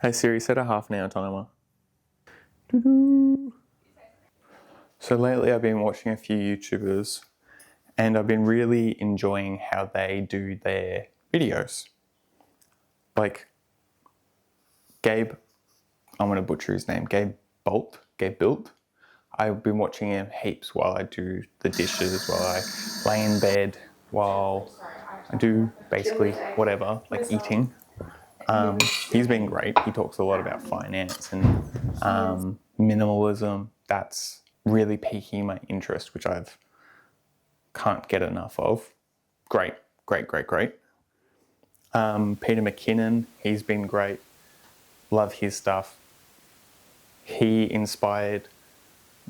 Hey Siri, set a half an hour timer. Doo-doo. So lately I've been watching a few YouTubers and I've been really enjoying how they do their videos. Like Gabe, I'm going to butcher his name, Gabe Built. I've been watching him heaps while I do the dishes, while I lay in bed, while I do basically whatever, like eating. He's been great. He talks a lot about finance and minimalism. That's really piquing my interest, which I can't get enough of. Great. Peter McKinnon, he's been great. Love his stuff. He inspired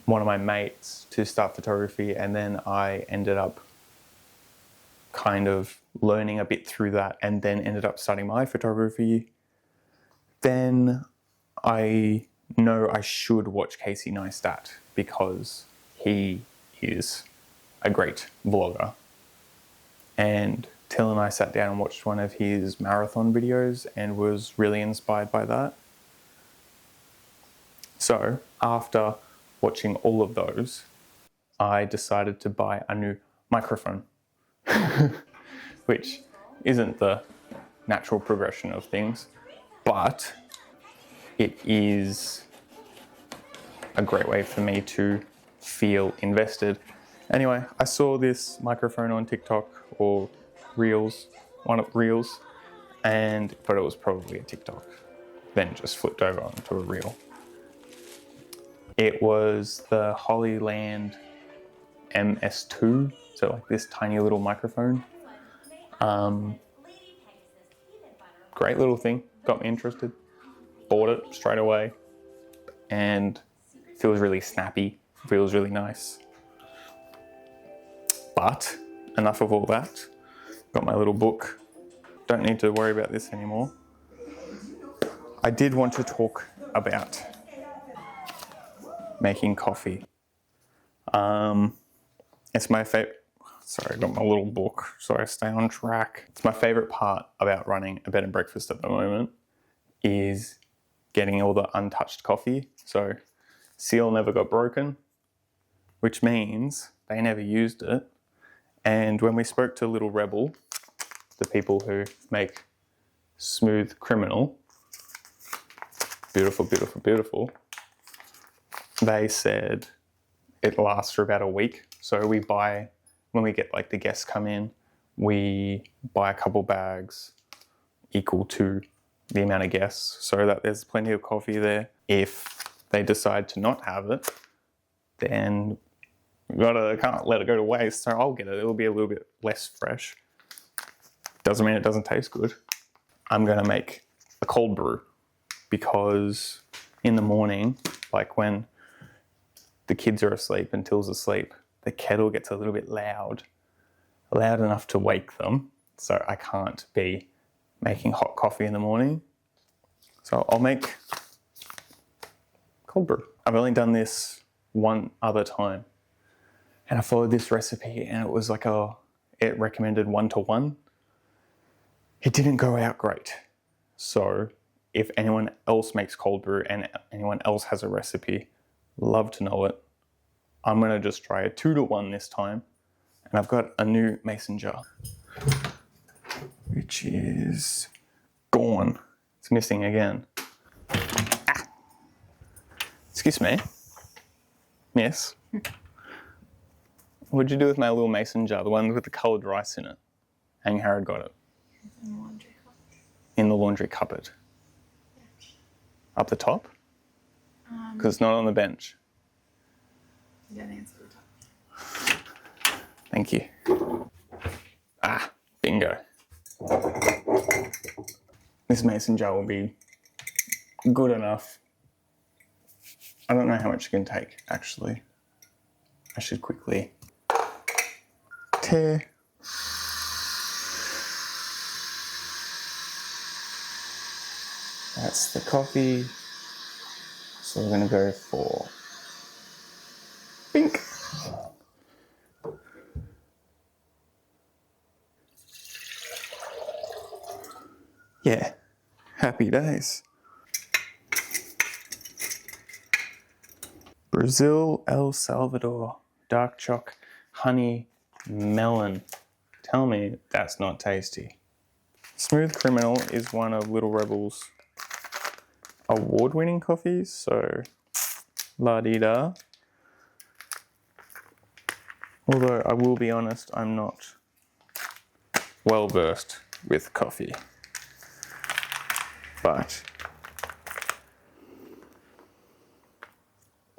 one of my mates to start photography, and then I ended up kind of learning a bit through that and then ended up starting my photography. Then I know I should watch Casey Neistat because he is a great vlogger. And Till and I sat down and watched one of his marathon videos and was really inspired by that. So after watching all of those, I decided to buy a new microphone, which isn't the natural progression of things, but it is a great way for me to feel invested. Anyway, I saw this microphone on TikTok or Reels, and thought it was probably a TikTok, then just flipped over onto a Reel. It was the Hollyland MS2, so like this tiny little microphone. Great little thing, got me interested. Bought it straight away, and feels really snappy, feels really nice. But enough of all that. Got my little book. Don't need to worry about this anymore. I did want to talk about making coffee. It's my favorite. Sorry, I got my little book so I stay on track. It's my favorite part about running a bed and breakfast at the moment is getting all the untouched coffee. So seal never got broken, which means they never used it. And when we spoke to Little Rebel, the people who make Smooth Criminal, beautiful, they said it lasts for about a week. So we buy, when we get like the guests come in, we buy a couple bags equal to the amount of guests so that there's plenty of coffee there. If they decide to not have it, then can't let it go to waste, so I'll get it. It'll be a little bit less fresh. Doesn't mean it doesn't taste good. I'm gonna make a cold brew because in the morning, like when the kids are asleep and Till's asleep, the kettle gets a little bit loud enough to wake them. So I can't be making hot coffee in the morning. So I'll make cold brew. I've only done this one other time. And I followed this recipe and it was like it recommended 1-to-1. It didn't go out great. So if anyone else makes cold brew and anyone else has a recipe, love to know it. I'm gonna just try a 2-to-1 this time. And I've got a new mason jar, which is gone. It's missing again. Ah. Excuse me. Yes. What'd you do with my little mason jar, the one with the coloured rice in it? Hang Harrod got it. In the laundry cupboard. In the laundry cupboard? Yeah. Up the top? Because it's not on the bench. Yeah, I think it's at the top. Thank you. Ah, bingo. This mason jar will be good enough. I don't know how much it can take, actually. I should quickly tear. That's the coffee. So we're going to go for pink. Yeah, happy days. Brazil, El Salvador, dark choc, honey, melon. Tell me that's not tasty. Smooth Criminal is one of Little Rebel's award-winning coffees, so la-di-da. Although I will be honest, I'm not well versed with coffee. But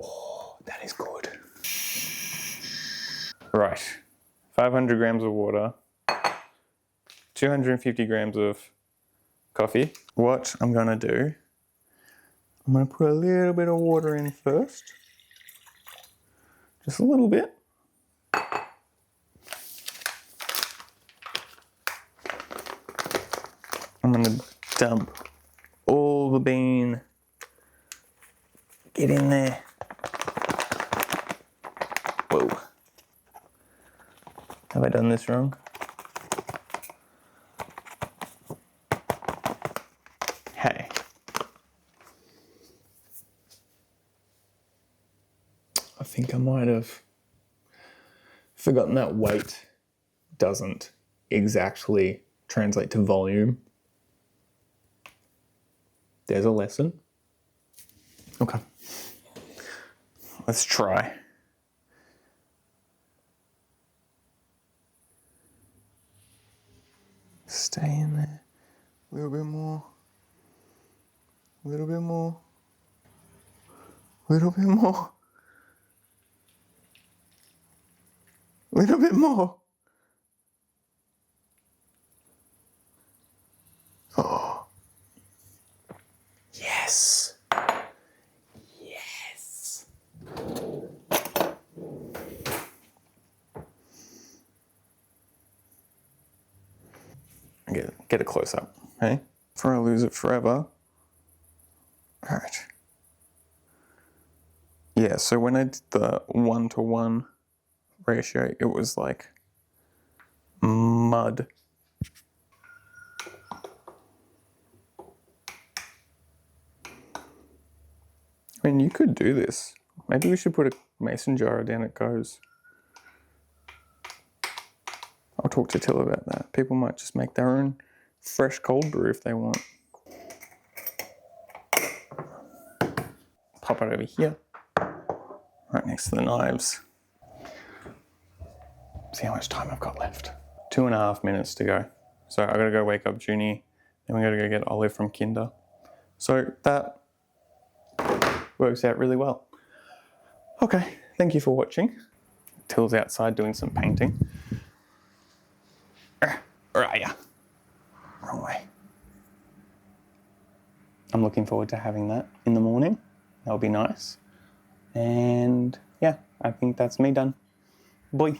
oh, that is good. Right, 500 grams of water, 250 grams of coffee. What I'm gonna do, I'm gonna put a little bit of water in first. Just a little bit. I'm gonna dump all the bean. Get in there. Whoa. Have I done this wrong? Hey. I think I might have forgotten that weight doesn't exactly translate to volume. There's a lesson. Okay. Let's try. Stay in there. A little bit more. A little bit more. A little bit more. A little bit more. Oh. Yes. Yes. Get a close up, hey? Before I lose it forever. All right. Yeah, so when I did the 1-to-1 ratio, it was like mud. I mean, you could do this. Maybe we should put a mason jar down at Coze. I'll talk to Till about that. People might just make their own fresh cold brew if they want. Pop it over here, right next to the knives. See how much time I've got left. 2.5 minutes to go. So I gotta go wake up Junie, then we gotta go get Olive from Kinder. So that works out really well. Okay, thank you for watching. Till's outside doing some painting. Where are ya? Wrong way. I'm looking forward to having that in the morning. That'll be nice. And yeah, I think that's me done. Bye.